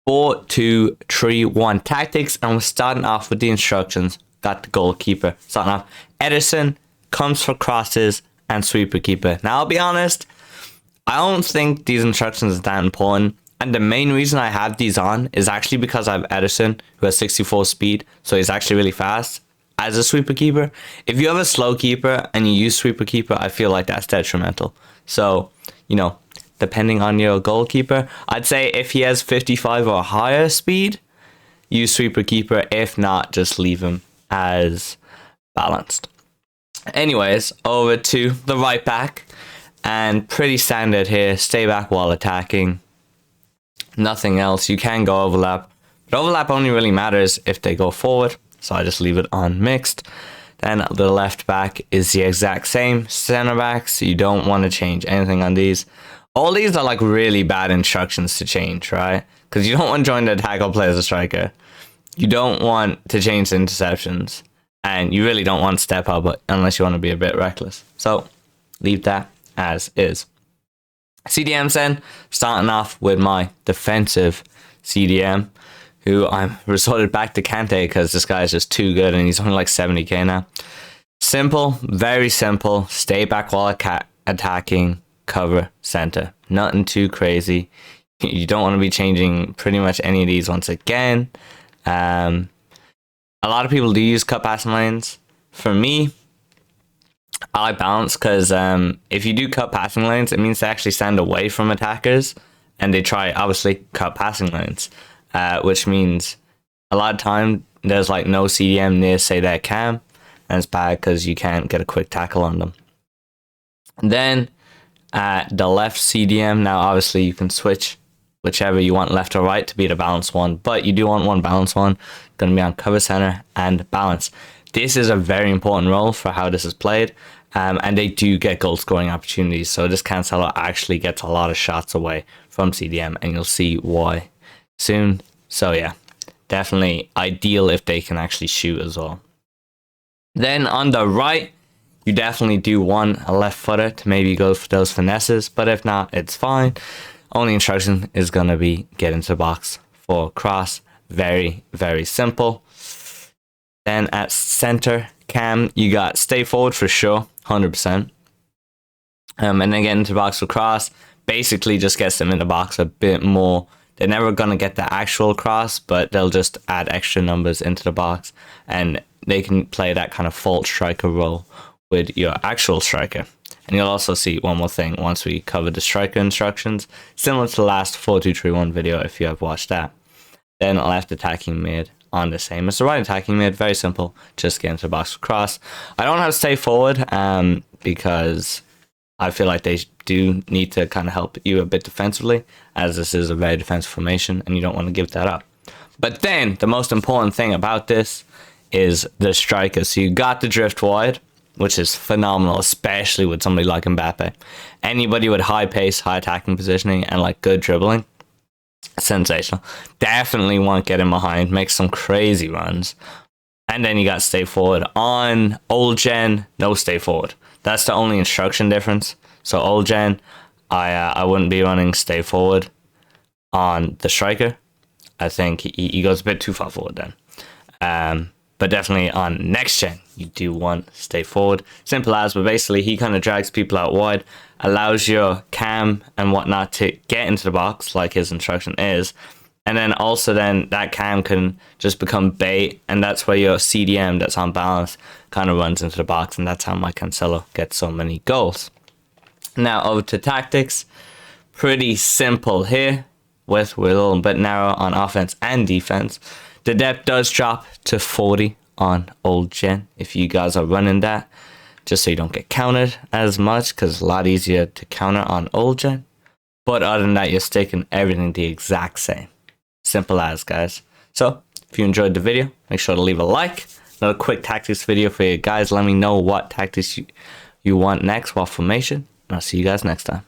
4, 2, 3, 1 tactics, and we're starting off with the instructions. Got the goalkeeper. Starting off, Ederson comes for crosses and sweeper keeper. Now, I'll be honest, I don't think these instructions are that important. And the main reason I have these on is actually because I have Ederson, who has 64 speed, so he's actually really fast as a sweeper keeper. If you have a slow keeper and you use sweeper keeper, I feel like that's detrimental. So, you know, depending on your goalkeeper, I'd say if he has 55 or higher speed, use sweeper keeper. If not, just leave him as balanced. Anyways, over to the right back, and pretty standard here. Stay back while attacking. Nothing else. You can go overlap, but overlap only really matters if they go forward, so I just leave it on mixed. Then the left back is the exact same. Center backs, you don't want to change anything on these. All these are like really bad instructions to change, right? Because you don't want to join the attack or play as a striker. You don't want to change the interceptions, and you really don't want to step up unless you want to be a bit reckless. So leave that as is. CDMs then, starting off with my defensive CDM, who I'm resorted back to Kante because this guy is just too good and he's only like 70k now. Simple, very simple. Stay back while attacking, cover center. Nothing too crazy. You don't want to be changing pretty much any of these once again. A lot of people do use cut passing lanes. For me, I like balance because if you do cut passing lanes, it means they actually stand away from attackers and they try, obviously, cut passing lanes, which means a lot of time there's like no CDM near, say, their cam, and it's bad because you can't get a quick tackle on them. Then the left CDM, now obviously you can switch whichever you want, left or right, to be the balanced one, but you do want one balanced one. Going to be on cover center and balance. This is a very important role for how this is played, and they do get goal scoring opportunities, so this canceller actually gets a lot of shots away from CDM, and you'll see why soon. So yeah, definitely ideal if they can actually shoot as well. Then on the right, you definitely do want a left footer to maybe go for those finesses, but if not, it's fine. Only instruction is going to be get into the box for cross. Very, very simple. Then at center cam, you got stay forward for sure, 100%. And then get into the box for cross. Basically just gets them in the box a bit more. They're never going to get the actual cross, but they'll just add extra numbers into the box, and they can play that kind of false striker role with your actual striker. And you'll also see one more thing once we cover the striker instructions, similar to the last 4-2-3-1 video if you have watched that. Then left attacking mid on the same as the right attacking mid. Very simple, just get into the box for cross. I don't have to stay forward because I feel like they do need to kind of help you a bit defensively, as this is a very defensive formation and you don't want to give that up. But then the most important thing about this is the striker. So you got the drift wide, which is phenomenal, especially with somebody like Mbappe. Anybody with high pace, high attacking positioning, and like good dribbling, sensational. Definitely want to get in behind, make some crazy runs. And then you got stay forward. On old gen, no stay forward. That's the only instruction difference. So old gen, I wouldn't be running stay forward on the striker. I think he goes a bit too far forward then. But definitely on next gen, you do want stay forward. Simple as, but basically he kind of drags people out wide, allows your cam and whatnot to get into the box like his instruction is. And then also then that cam can just become bait, and that's where your CDM that's on balance kind of runs into the box, and that's how my Cancelo gets so many goals. Now over to tactics. Pretty simple here, with a little bit narrow on offense and defense. The depth does drop to 40 on old gen if you guys are running that, just so you don't get countered as much, because it's a lot easier to counter on old gen. But other than that, you're sticking everything the exact same. Simple as, guys. So if you enjoyed the video, make sure to leave a like. Another quick tactics video for you guys. Let me know what tactics you want next, what formation, and I'll see you guys next time.